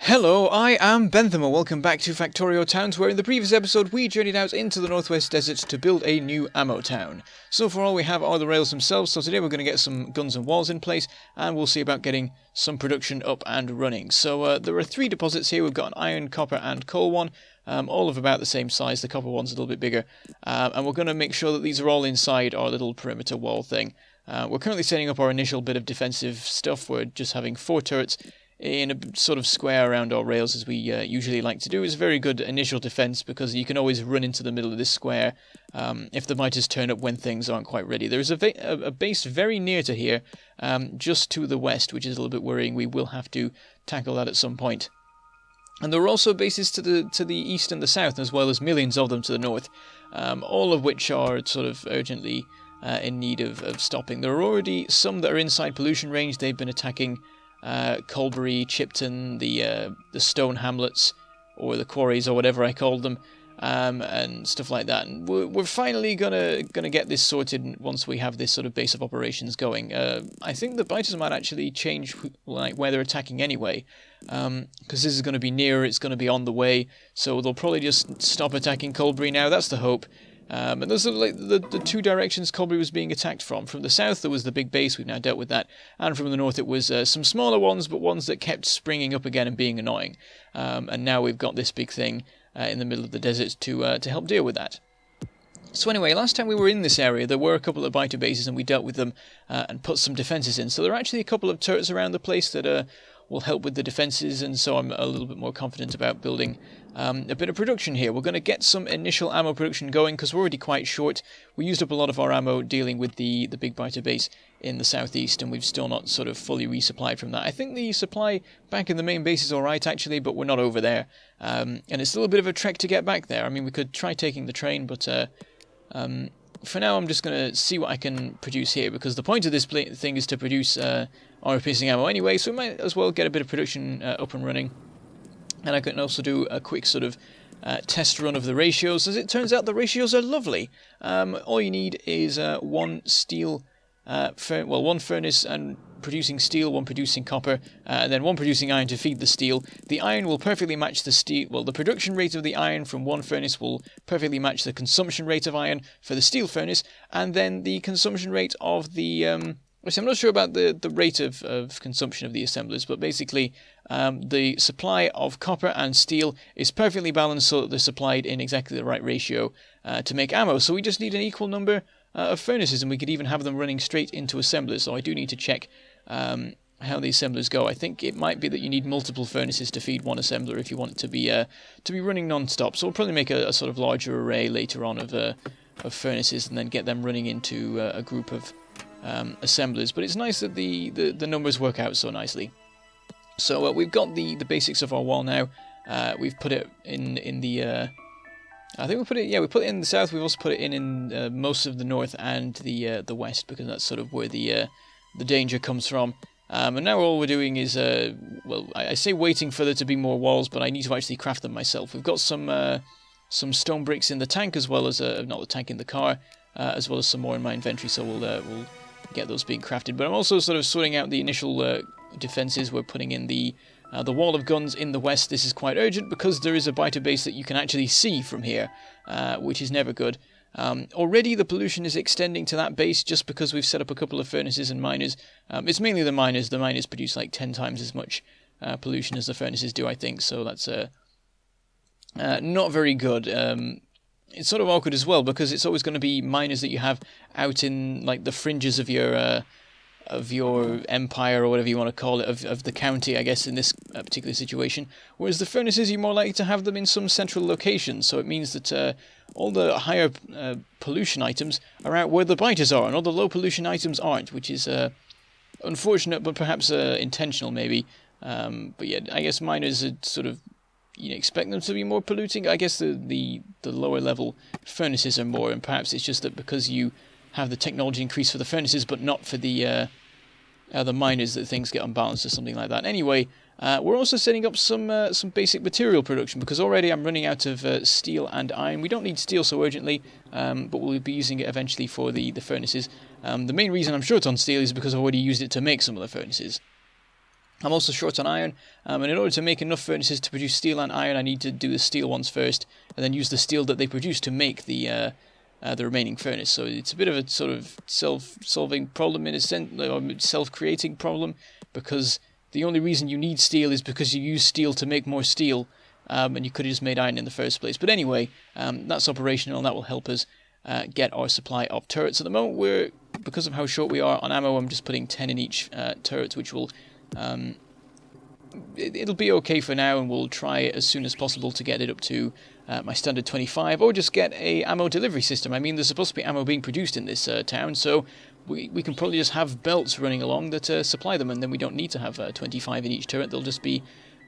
Hello, I am Bentham and welcome back to Factorio Towns, where in the previous episode we journeyed out into the northwest deserts to build a new ammo town. So far all we have are the rails themselves, so today we're going to get some guns and walls in place, and we'll see about getting some production up and running. So there are three deposits here. We've got an iron, copper and coal one, all of about the same size. The copper one's a little bit bigger, and we're going to make sure that these are all inside our little perimeter wall thing. We're currently setting up our initial bit of defensive stuff. We're just having 4 turrets in a sort of square around our rails, as we usually like to do. Is a very good initial defense because you can always run into the middle of this square if the biters turn up when things aren't quite ready. There is a base very near to here, just to the west, which is a little bit worrying. We will have to tackle that at some point. And there are also bases to the east and the south, as well as millions of them to the north, all of which are sort of urgently in need of stopping. There are already some that are inside pollution range. They've been attacking Colbury, Chipton, the stone hamlets, or the quarries, or whatever I called them, and stuff like that. And we're finally gonna get this sorted once we have this sort of base of operations going. I think the biters might actually change like where they're attacking anyway, because this is going to be nearer. It's going to be on the way, so they'll probably just stop attacking Colbury now. That's the hope. And those are like the two directions Colbury was being attacked from. From the south there was the big base, we've now dealt with that, and from the north it was some smaller ones, but ones that kept springing up again and being annoying. And now we've got this big thing in the middle of the desert to help deal with that. So anyway, last time we were in this area there were a couple of biter bases and we dealt with them and put some defences in. So there are actually a couple of turrets around the place that will help with the defences, and so I'm a little bit more confident about building a bit of production here. We're going to get some initial ammo production going because we're already quite short. We used up a lot of our ammo dealing with the big biter base in the southeast, and we've still not sort of fully resupplied from that. I think the supply back in the main base is alright actually, but we're not over there. And it's still a bit of a trek to get back there. I mean, we could try taking the train, but for now I'm just going to see what I can produce here, because the point of this thing is to produce armor-piercing ammo anyway, so we might as well get a bit of production up and running. And I can also do a quick sort of test run of the ratios. As it turns out, the ratios are lovely. All you need is one steel, one furnace and producing steel, one producing copper, and then one producing iron to feed the steel. The iron will perfectly match the steel. Well, the production rate of the iron from one furnace will perfectly match the consumption rate of iron for the steel furnace, and then the consumption rate of the I'm not sure about the rate of consumption of the assemblers, but basically the supply of copper and steel is perfectly balanced so that they're supplied in exactly the right ratio to make ammo. So we just need an equal number of furnaces, and we could even have them running straight into assemblers. So I do need to check how the assemblers go. I think it might be that you need multiple furnaces to feed one assembler if you want it to be running non-stop. So we'll probably make a sort of larger array later on of furnaces, and then get them running into a group of assemblers. But it's nice that the numbers work out so nicely. So we've got the basics of our wall now. We've put it in the I think we put it in the south. We've also put it in most of the north and the west, because that's sort of where the danger comes from. And now all we're doing is I say waiting for there to be more walls, but I need to actually craft them myself. We've got some stone bricks in the tank, as well as not the tank, in the car, as well as some more in my inventory. So we'll get those being crafted. But I'm also sort of sorting out the initial defenses. We're putting in the wall of guns in the west. This is quite urgent because there is a biter base that you can actually see from here, which is never good. Already the pollution is extending to that base just because we've set up a couple of furnaces and miners. It's mainly the miners. The miners produce like 10 times as much pollution as the furnaces do, I think. So that's not very good. It's sort of awkward as well, because it's always going to be miners that you have out in like the fringes of your empire, or whatever you want to call it, of the county, I guess, in this particular situation. Whereas the furnaces, you're more likely to have them in some central location. So it means that all the higher pollution items are out where the biters are, and all the low pollution items aren't, which is unfortunate, but perhaps intentional maybe. But yeah, I guess miners are sort of, you expect them to be more polluting. I guess the lower level furnaces are more, and perhaps it's just that because you have the technology increase for the furnaces but not for the miners, that things get unbalanced or something like that. Anyway, we're also setting up some basic material production, because already I'm running out of steel and iron. We don't need steel so urgently, but we'll be using it eventually for the furnaces. The main reason I'm short on steel is because I've already used it to make some of the furnaces. I'm also short on iron, and in order to make enough furnaces to produce steel and iron, I need to do the steel ones first, and then use the steel that they produce to make the remaining furnace. So it's a bit of a sort of self-solving problem in a sense, or self-creating problem, because the only reason you need steel is because you use steel to make more steel, and you could have just made iron in the first place. But anyway, that's operational, and that will help us get our supply of turrets. At the moment, because of how short we are on ammo, I'm just putting 10 in each turret, which will... it'll be okay for now, and we'll try as soon as possible to get it up to my standard 25, or just get a ammo delivery system. I mean, there's supposed to be ammo being produced in this town, so we can probably just have belts running along that supply them, and then we don't need to have 25 in each turret. There'll just be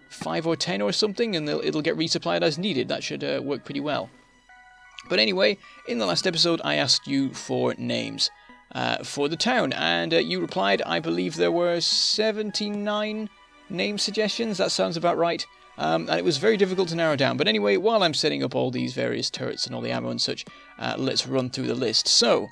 5 or 10 or something, and it'll get resupplied as needed. That should work pretty well. But anyway, in the last episode, I asked you for names for the town, and you replied. I believe there were 79 name suggestions. That sounds about right. And it was very difficult to narrow down. But anyway, while I'm setting up all these various turrets and all the ammo and such, let's run through the list. So,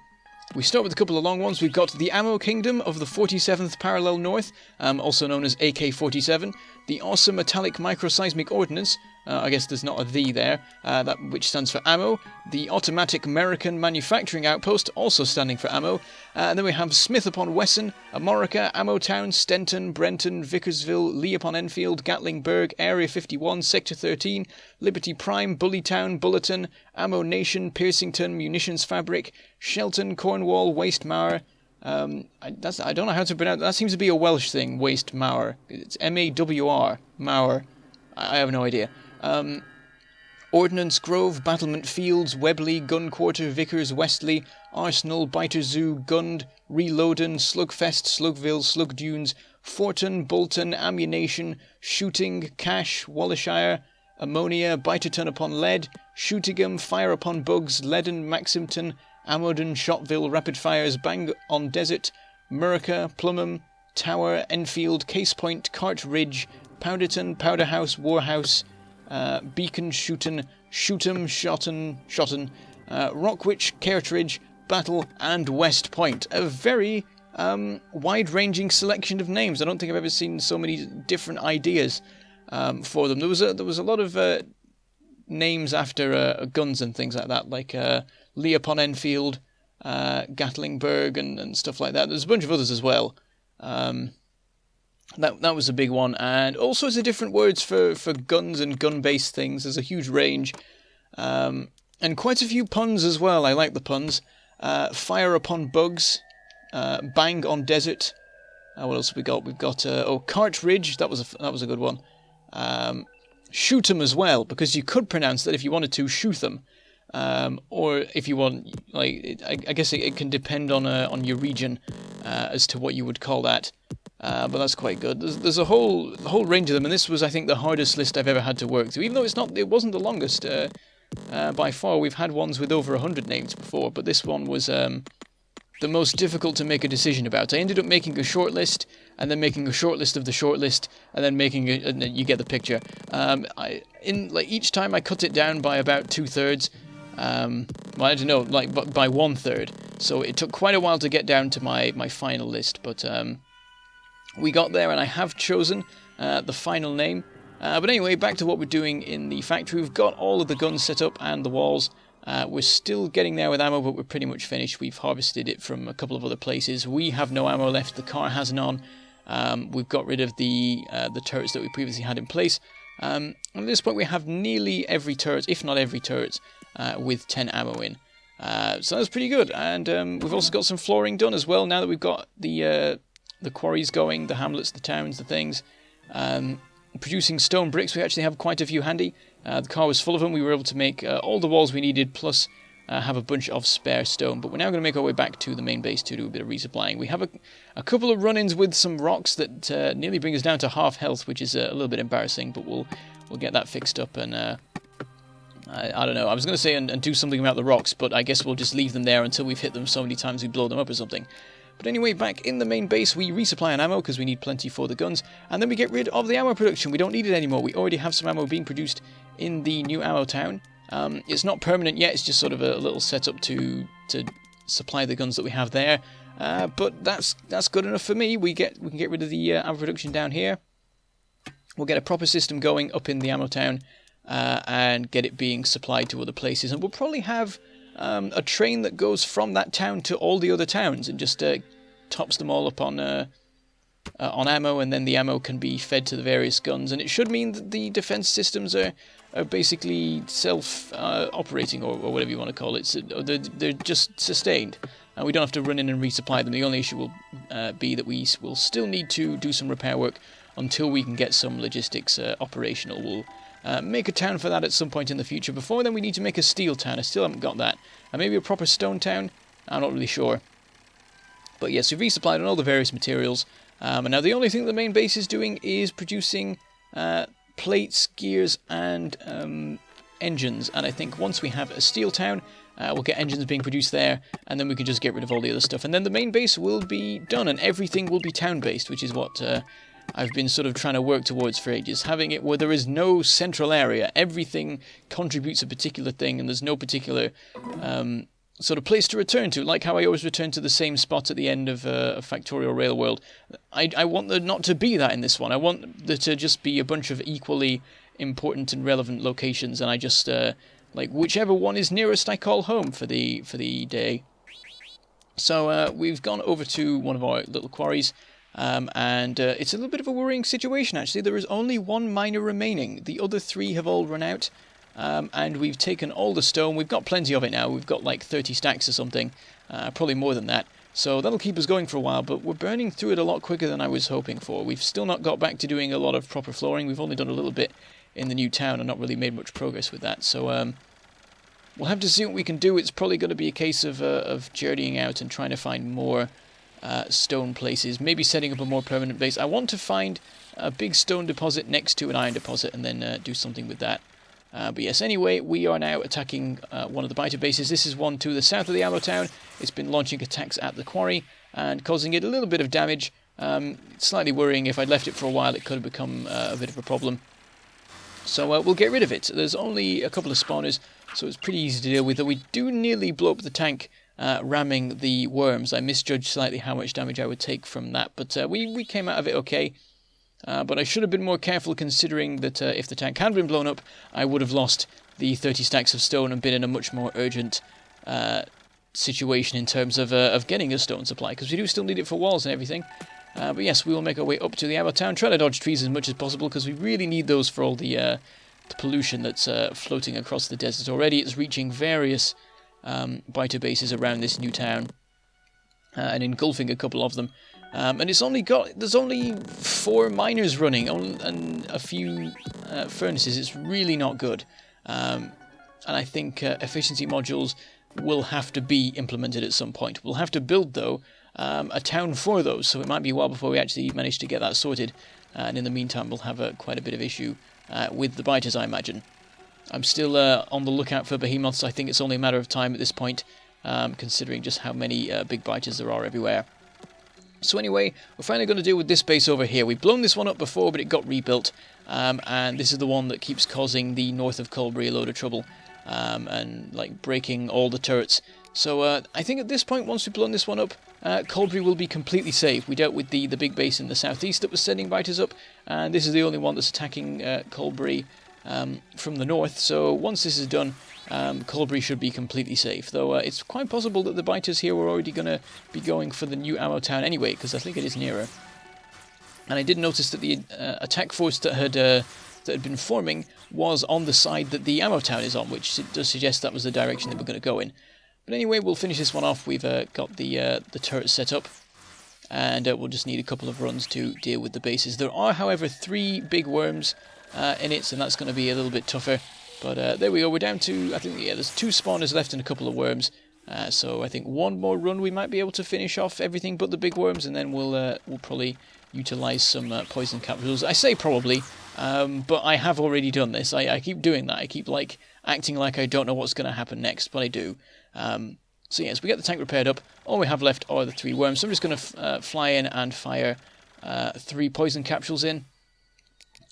we start with a couple of long ones. We've got the Ammo Kingdom of the 47th Parallel North, also known as AK-47. The Awesome Metallic Microseismic Ordnance, I guess there's not a "the" there, which stands for ammo. The Automatic American Manufacturing Outpost, also standing for ammo. And then we have Smith upon Wesson, Amorica, Ammo Town, Stenton, Brenton, Vickersville, Lee upon Enfield, Gatlinburg, Area 51, Sector 13, Liberty Prime, Bullytown, Bulletin, Ammo Nation, Piercington, Munitions Fabric, Shelton, Cornwall, Waste Mawr. I don't know how to pronounce that. That seems to be a Welsh thing, Waste Mawr. It's M-A-W-R, Mawr. I have no idea. Ordnance Grove, Battlement Fields, Webley, Gun Quarter, Vickers, Westley, Arsenal, Biter Zoo, Gund, Reloadin, Slugfest, Slugville, Slug Dunes, Forton, Bolton, Ammunition, Shooting, Cash, Wallashire, Ammonia, Biterton upon Lead, Shootingham, Fire upon Bugs, Leaden, Maximton, Amodon, Shotville, Rapid Fires, Bang on Desert, Murica, Plumham, Tower, Enfield, Case Point, Cart Ridge, Powderton, Powderhouse, Warhouse, Beacon, Shooton, Shootham, Shotton, Rockwich, Cartridge, Battle, and West Point. A very wide-ranging selection of names. I don't think I've ever seen so many different ideas for them. There was a lot of names after guns and things like that, like Lee upon Enfield, Gatlinburg, and stuff like that. There's a bunch of others as well. That was a big one, and all sorts of different words for guns and gun-based things. There's a huge range, and quite a few puns as well. I like the puns. Fire upon Bugs, Bang on Desert. What else have we got? We've got Cart Ridge. That was a good one. Shoot 'em as well, because you could pronounce that if you wanted to, shoot them. Or if you want, like, I guess it can depend on your region as to what you would call that. But that's quite good. There's a whole range of them, and this was, I think, the hardest list I've ever had to work through. Even though it wasn't the longest by far. We've had ones with over 100 names before, but this one was the most difficult to make a decision about. I ended up making a short list, and then making a short list of the short list, and then and then you get the picture. Each time I cut it down by about 2/3. Well, I don't know, by 1/3. So it took quite a while to get down to my final list, but we got there, and I have chosen the final name. But anyway, back to what we're doing in the factory. We've got all of the guns set up and the walls. We're still getting there with ammo, but we're pretty much finished. We've harvested it from a couple of other places. We have no ammo left. The car has none. We've got rid of the turrets that we previously had in place. And at this point, we have nearly every turret, if not every turret, with 10 ammo in. So that's pretty good. And we've also got some flooring done as well, now that we've got the quarries going, the hamlets, the towns, the things. Producing stone bricks, we actually have quite a few handy. The car was full of them. We were able to make all the walls we needed, plus have a bunch of spare stone. But we're now going to make our way back to the main base to do a bit of resupplying. We have a couple of run-ins with some rocks that nearly bring us down to half health, which is a little bit embarrassing, but we'll get that fixed up. And I don't know, I was going to say and do something about the rocks, but I guess we'll just leave them there until we've hit them so many times we blow them up or something. But anyway, back in the main base, we resupply on ammo because we need plenty for the guns, and then we get rid of the ammo production. We don't need it anymore. We already have some ammo being produced in the new ammo town. It's not permanent yet. It's just sort of a little setup to supply the guns that we have there. But that's good enough for me. We can get rid of the ammo production down here. We'll get a proper system going up in the ammo town and get it being supplied to other places. And we'll probably have a train that goes from that town to all the other towns and just tops them all up on ammo, and then the ammo can be fed to the various guns. And it should mean that the defense systems are basically self-operating, or whatever you want to call it. So they're just sustained. We don't have to run in and resupply them. The only issue will be that we will still need to do some repair work until we can get some logistics operational. We'll make a town for that at some point in the future. Before then, we need to make a steel town. I still haven't got that. And maybe a proper stone town? I'm not really sure. But yes, we've resupplied on all the various materials. And now the only thing the main base is doing is producing plates, gears, and engines. And I think once we have a steel town, we'll get engines being produced there, and then we can just get rid of all the other stuff. And then the main base will be done, and everything will be town-based, which is what I've been sort of trying to work towards for ages. Having it where there is no central area. Everything contributes a particular thing, and there's no particular sort of place to return to, like how I always return to the same spot at the end of Factorio Rail World. I want there not to be that in this one. I want there to just be a bunch of equally important and relevant locations, and I just like whichever one is nearest I call home for the day. So we've gone over to one of our little quarries, and it's a little bit of a worrying situation actually. There is only one miner remaining. The other three have all run out. And we've taken all the stone. We've got plenty of it now. We've got like 30 stacks or something, probably more than that. So that'll keep us going for a while, but we're burning through it a lot quicker than I was hoping for. We've still not got back to doing a lot of proper flooring. We've only done a little bit in the new town and not really made much progress with that. So we'll have to see what we can do. It's probably going to be a case of journeying out and trying to find more stone places, maybe setting up a more permanent base. I want to find a big stone deposit next to an iron deposit and then do something with that. But yes, anyway, we are now attacking one of the biter bases. This is one to the south of the ammo town. It's been launching attacks at the quarry and causing it a little bit of damage. Slightly worrying. If I'd left it for a while, it could have become a bit of a problem. So we'll get rid of it. There's only a couple of spawners, so it's pretty easy to deal with. Though we do nearly blow up the tank ramming the worms. I misjudged slightly how much damage I would take from that, but we came out of it okay. But I should have been more careful, considering that if the tank had been blown up, I would have lost the 30 stacks of stone and been in a much more urgent situation in terms of getting a stone supply, because we do still need it for walls and everything. But yes, we will make our way up to the ammo town, try to dodge trees as much as possible, because we really need those for all the pollution that's floating across the desert already. It's reaching various biter bases around this new town and engulfing a couple of them. And there's only 4 miners running and a few furnaces. It's really not good. And I think efficiency modules will have to be implemented at some point. We'll have to build, though, a town for those, so it might be a while before we actually manage to get that sorted. And in the meantime, we'll have quite a bit of issue with the biters, I imagine. I'm still on the lookout for behemoths. I think it's only a matter of time at this point, considering just how many big biters there are everywhere. So anyway, we're finally going to deal with this base over here. We've blown this one up before, but it got rebuilt. And this is the one that keeps causing the north of Colbury a load of trouble. And like breaking all the turrets. So I think at this point, once we've blown this one up, Colbury will be completely safe. We dealt with the big base in the southeast that was sending biters up. And this is the only one that's attacking Colbury from the north. So once this is done, Colbury should be completely safe, though it's quite possible that the biters here were already going to be going for the new ammo town anyway, because I think it is nearer. And I did notice that the attack force that had been forming was on the side that the ammo town is on, which does suggest that was the direction that we're going to go in. But anyway, we'll finish this one off. We've got the turret set up, and we'll just need a couple of runs to deal with the bases. There are, however, 3 big worms in it, and that's going to be a little bit tougher. But there we go, we're down to, I think, there's 2 spawners left and a couple of worms. So I think one more run we might be able to finish off everything but the big worms, and then we'll probably utilise some poison capsules. I say probably, but I have already done this. I keep doing that. I keep acting like I don't know what's going to happen next, but I do. So yes, we get the tank repaired up. All we have left are the 3 worms. So I'm just going to fly in and fire 3 poison capsules in.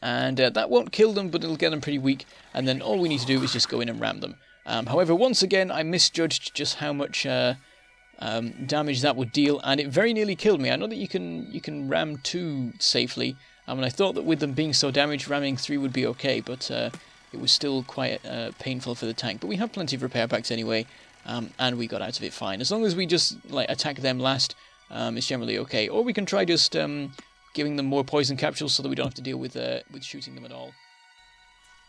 And that won't kill them, but it'll get them pretty weak. And then all we need to do is just go in and ram them. However, once again, I misjudged just how much damage that would deal, and it very nearly killed me. I know that you can ram 2 safely, And I thought that with them being so damaged, ramming 3 would be okay, but it was still quite painful for the tank. But we have plenty of repair packs anyway, and we got out of it fine. As long as we just like attack them last, it's generally okay. Or we can try just giving them more poison capsules so that we don't have to deal with shooting them at all.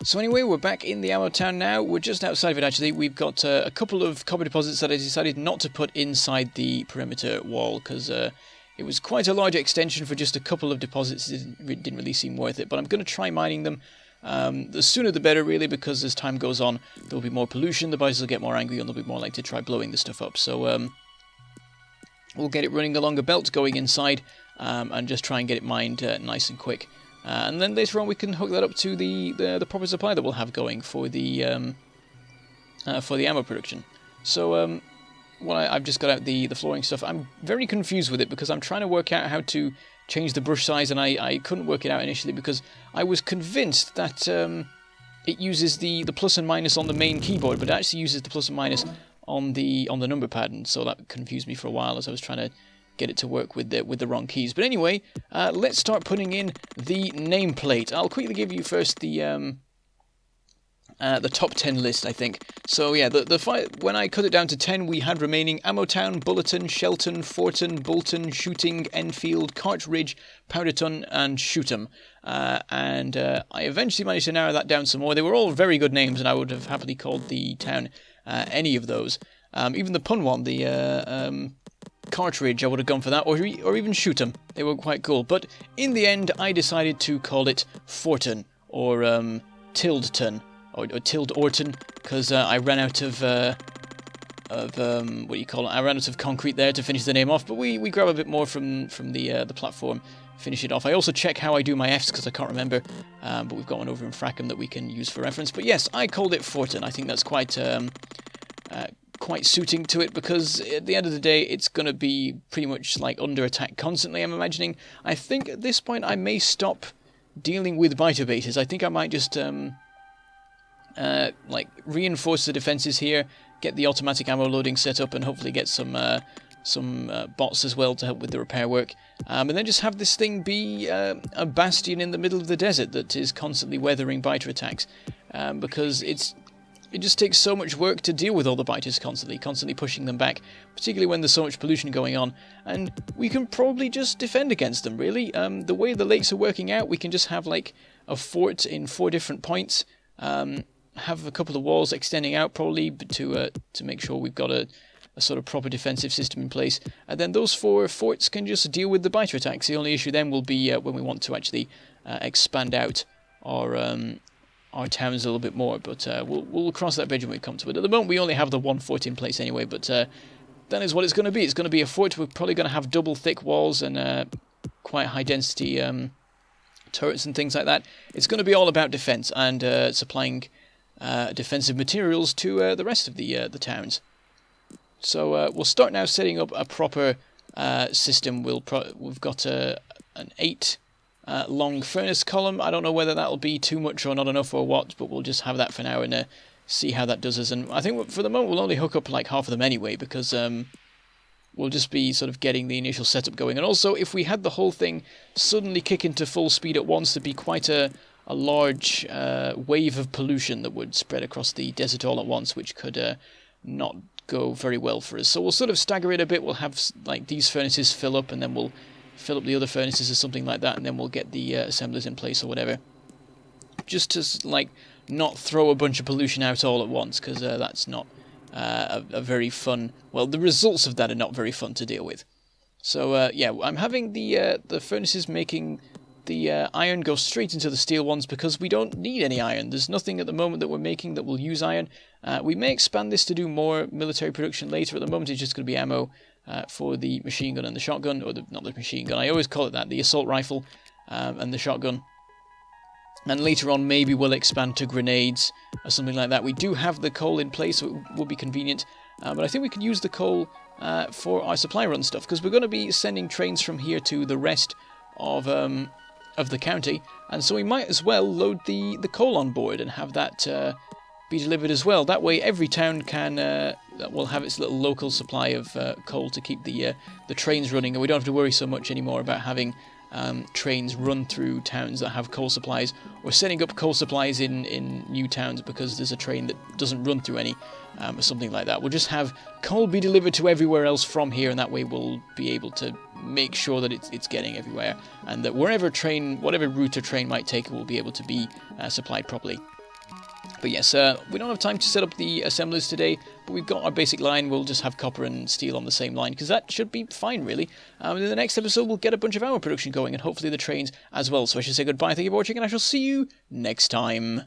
So anyway, we're back in the ammo town now. We're just outside of it actually. We've got a couple of copper deposits that I decided not to put inside the perimeter wall because it was quite a large extension for just a couple of deposits. It didn't really seem worth it, but I'm going to try mining them. The sooner the better really, because as time goes on there'll be more pollution, the biters will get more angry and they'll be more likely to try blowing the stuff up. So we'll get it running along a belt going inside and just try and get it mined nice and quick. And then later on we can hook that up to the proper supply that we'll have going for the ammo production. So I've just got out the flooring stuff. I'm very confused with it because I'm trying to work out how to change the brush size, and I couldn't work it out initially because I was convinced that it uses the plus and minus on the main keyboard, but it actually uses the plus and minus on the number pad, and so that confused me for a while as I was trying to get it to work with the wrong keys. But anyway, let's start putting in the nameplate. I'll quickly give you first the top 10 list, I think. So yeah, when I cut it down to 10, we had remaining Ammo Town, Bulletin, Shelton, Forton, Bolton, Shooting, Enfield, Cartridge, Powderton, and Shootham. And I eventually managed to narrow that down some more. They were all very good names, and I would have happily called the town any of those. Even the pun one, the Cartridge, I would have gone for that, or even Shootham. They were quite cool. But in the end, I decided to call it Forton, or Tildeton, or Tilde Orton, because I ran out of what do you call it? I ran out of concrete there to finish the name off. But we grab a bit more from the platform, finish it off. I also check how I do my Fs because I can't remember. But we've got one over in Frackham that we can use for reference. But yes, I called it Forton. I think that's quite suiting to it, because at the end of the day it's going to be pretty much like under attack constantly, I'm imagining. I think at this point I may stop dealing with biter baiters. I think I might just like reinforce the defenses here, get the automatic ammo loading set up, and hopefully get some bots as well to help with the repair work, and then just have this thing be a bastion in the middle of the desert that is constantly weathering biter attacks, because it just takes so much work to deal with all the biters constantly pushing them back, particularly when there's so much pollution going on. And we can probably just defend against them, really. The way the lakes are working out, we can just have like a fort in 4 different points, have a couple of walls extending out probably to make sure we've got a sort of proper defensive system in place. And then those 4 forts can just deal with the biter attacks. The only issue then will be when we want to actually expand out our towns a little bit more, but we'll cross that bridge when we come to it. At the moment we only have the 1 fort in place anyway, but that is what it's going to be. It's going to be a fort. We're probably going to have double thick walls and quite high density turrets and things like that. It's going to be all about defense and supplying defensive materials to the rest of the towns. So we'll start now setting up a proper system. We've got an 8 long furnace column. I don't know whether that'll be too much or not enough or what, but we'll just have that for now and see how that does us. And I think for the moment we'll only hook up like half of them anyway, because we'll just be sort of getting the initial setup going. And also, if we had the whole thing suddenly kick into full speed at once, there'd be quite a large wave of pollution that would spread across the desert all at once, which could not go very well for us. So we'll sort of stagger it a bit. We'll have like these furnaces fill up, and then we'll fill up the other furnaces or something like that, and then we'll get the assemblers in place or whatever, just to like not throw a bunch of pollution out all at once, because that's not a very fun, well, the results of that are not very fun to deal with. So yeah, I'm having the furnaces making the iron go straight into the steel ones, because we don't need any iron. There's nothing at the moment that we're making that will use iron. We may expand this to do more military production later. At the moment it's just going to be ammo for the machine gun and the shotgun, or not the machine gun, I always call it that, the assault rifle and the shotgun. And later on maybe we'll expand to grenades or something like that. We do have the coal in place, so it will be convenient, but I think we could use the coal for our supply run stuff, because we're going to be sending trains from here to the rest of the county, and so we might as well load the coal on board and have that be delivered as well. That way every town will have its little local supply of coal to keep the trains running, and we don't have to worry so much anymore about having trains run through towns that have coal supplies, or setting up coal supplies in new towns because there's a train that doesn't run through any, or something like that. We'll just have coal be delivered to everywhere else from here, and that way we'll be able to make sure that it's getting everywhere, and that whatever route a train might take, it will be able to be supplied properly. But yes, we don't have time to set up the assemblers today, but we've got our basic line. We'll just have copper and steel on the same line, because that should be fine, really. And in the next episode, we'll get a bunch of our production going, and hopefully the trains as well. So I should say goodbye, thank you for watching, and I shall see you next time.